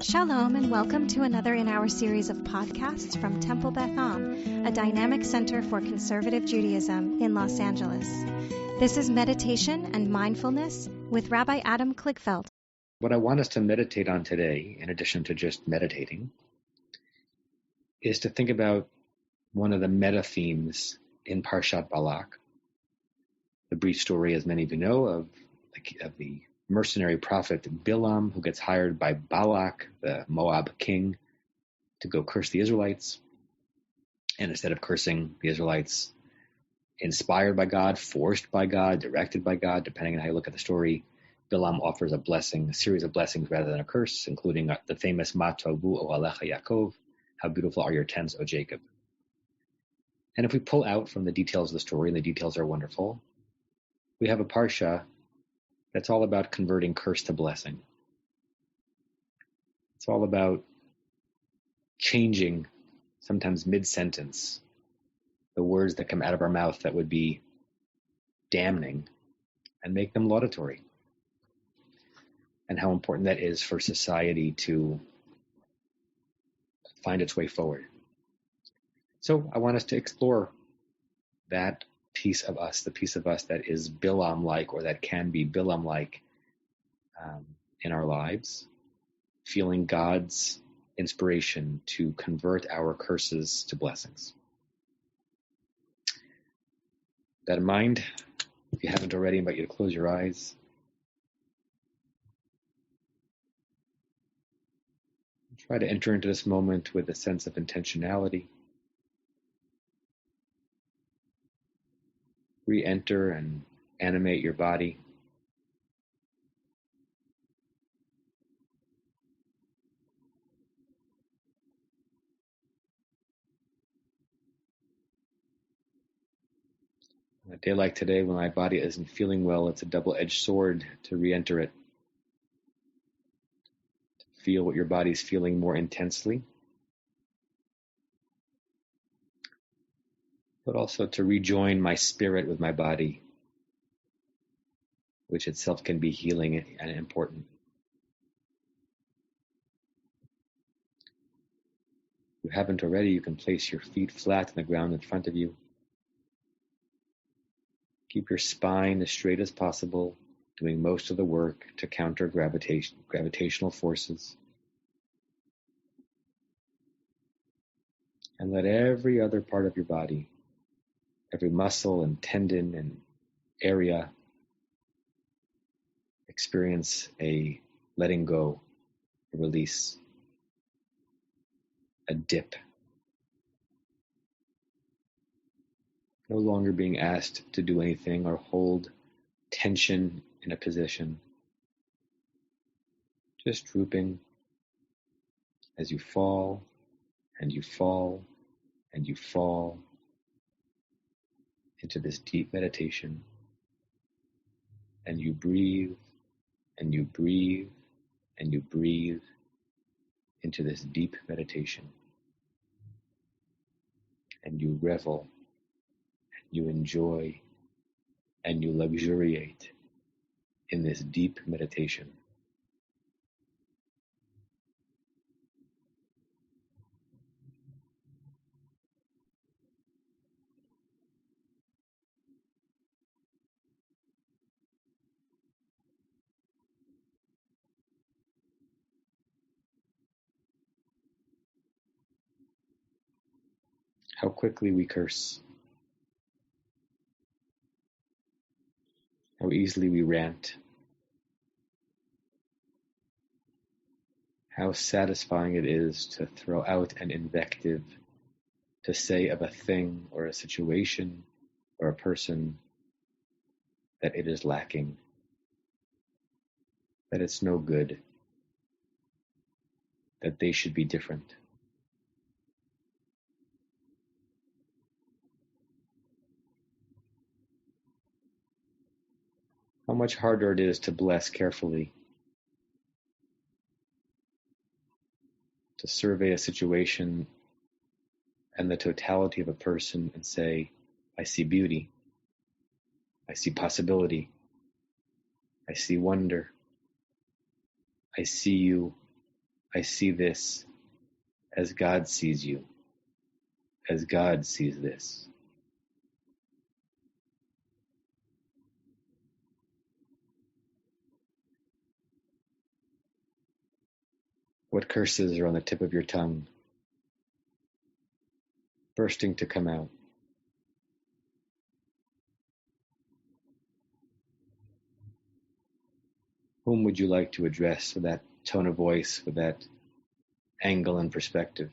Shalom and welcome to another in our series of podcasts from Temple Beth Am, a dynamic center for conservative Judaism in Los Angeles. This is Meditation and Mindfulness with Rabbi Adam Kligfeld. What I want us to meditate on today, in addition to just meditating, is to think about one of the meta themes in Parshat Balak. The brief story, as many of you know, of the mercenary prophet Bilam, who gets hired by Balak, the Moab king, to go curse the Israelites. And instead of cursing the Israelites, inspired by God, forced by God, directed by God, depending on how you look at the story, Bilam offers a blessing, a series of blessings rather than a curse, including the famous Ma Tovu O Alecha Yaakov, how beautiful are your tents, O Jacob. And if we pull out from the details of the story, and the details are wonderful, we have a parsha that's all about converting curse to blessing. It's all about changing, sometimes mid-sentence, the words that come out of our mouth that would be damning and make them laudatory. And how important that is for society to find its way forward. So I want us to explore that piece of us, the piece of us that is Bilam-like, or that can be Bilam-like in our lives, feeling God's inspiration to convert our curses to blessings. With that in mind, if you haven't already, I invite you to close your eyes. Try to enter into this moment with a sense of intentionality. Re-enter and animate your body. On a day like today, when my body isn't feeling well, it's a double-edged sword to re-enter it. To feel what your body's feeling more intensely, but also to rejoin my spirit with my body, which itself can be healing and important. If you haven't already, you can place your feet flat on the ground in front of you. Keep your spine as straight as possible, doing most of the work to counter gravitational forces. And let every other part of your body, every muscle and tendon and area, experience a letting go, a release, a dip. No longer being asked to do anything or hold tension in a position. Just drooping as you fall and you fall and you fall into this deep meditation, and you breathe and you breathe and you breathe into this deep meditation, and you revel and you enjoy and you luxuriate in this deep meditation. How quickly we curse. How easily we rant. How satisfying it is to throw out an invective, to say of a thing or a situation or a person that it is lacking, that it's no good, that they should be different. How much harder it is to bless carefully, to survey a situation and the totality of a person and say, I see beauty, I see possibility, I see wonder, I see you, I see this as God sees you, as God sees this. What curses are on the tip of your tongue, bursting to come out? Whom would you like to address with that tone of voice, with that angle and perspective?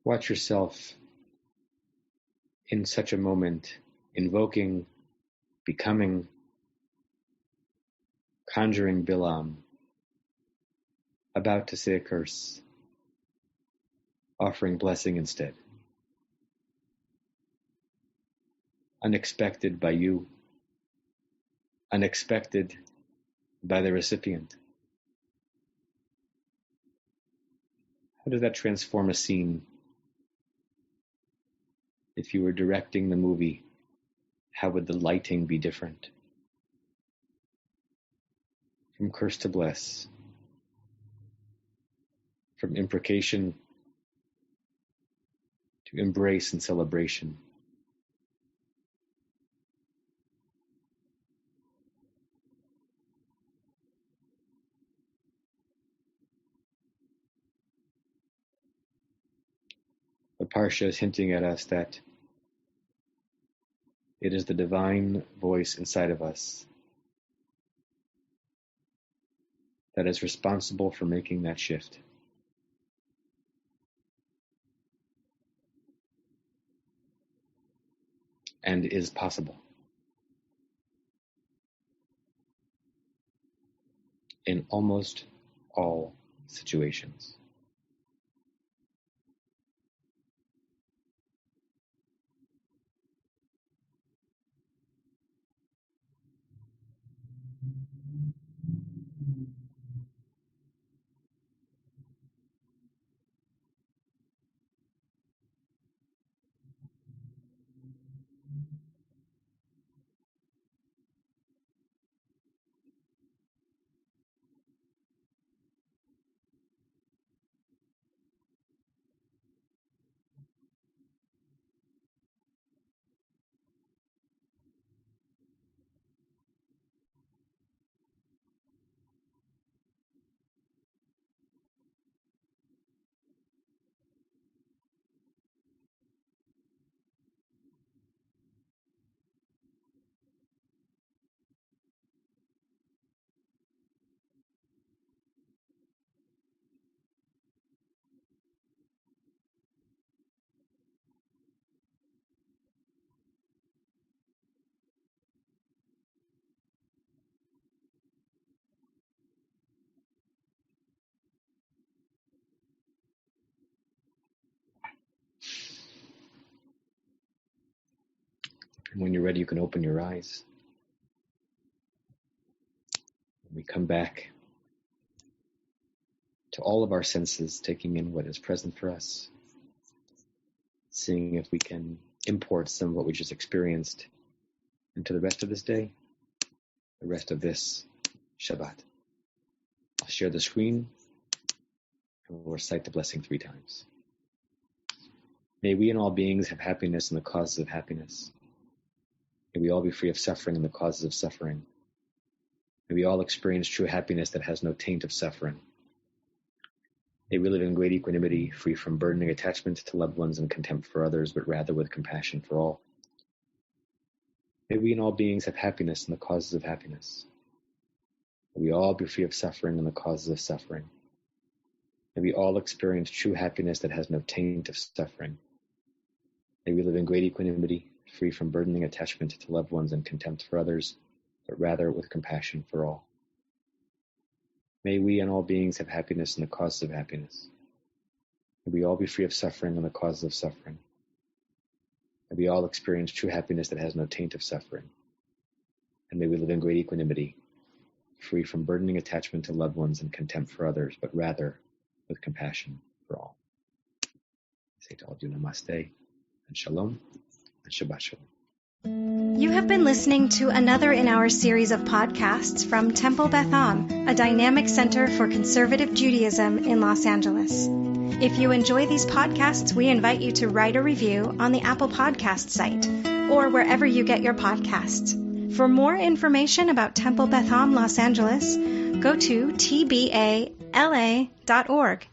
Watch yourself in such a moment, invoking, becoming, conjuring Bilam, about to say a curse, offering blessing instead. Unexpected by you, unexpected by the recipient. How does that transform a scene? If you were directing the movie, how would the lighting be different? From curse to bless, from imprecation to embrace and celebration. The Parsha is hinting at us that it is the divine voice inside of us that is responsible for making that shift. And is possible. In almost all situations. And when you're ready, you can open your eyes. We come back to all of our senses, taking in what is present for us, seeing if we can import some of what we just experienced into the rest of this day, the rest of this Shabbat. I'll share the screen and we'll recite the blessing 3 times. May we and all beings have happiness and the causes of happiness. May we all be free of suffering and the causes of suffering. May we all experience true happiness that has no taint of suffering. May we live in great equanimity, free from burdening attachment to loved ones and contempt for others, but rather with compassion for all. May we and all beings have happiness and the causes of happiness. May we all be free of suffering and the causes of suffering. May we all experience true happiness that has no taint of suffering. May we live in great equanimity, free from burdening attachment to loved ones and contempt for others, but rather with compassion for all. May we and all beings have happiness and the causes of happiness. May we all be free of suffering and the causes of suffering. May we all experience true happiness that has no taint of suffering. And may we live in great equanimity, free from burdening attachment to loved ones and contempt for others, but rather with compassion for all. I say to all of you, namaste, and shalom, and Shabbat shalom. You have been listening to another in our series of podcasts from Temple Beth Am, a dynamic center for conservative Judaism in Los Angeles. If you enjoy these podcasts, we invite you to write a review on the Apple Podcast site or wherever you get your podcasts. For more information about Temple Beth Am Los Angeles, go to tbala.org.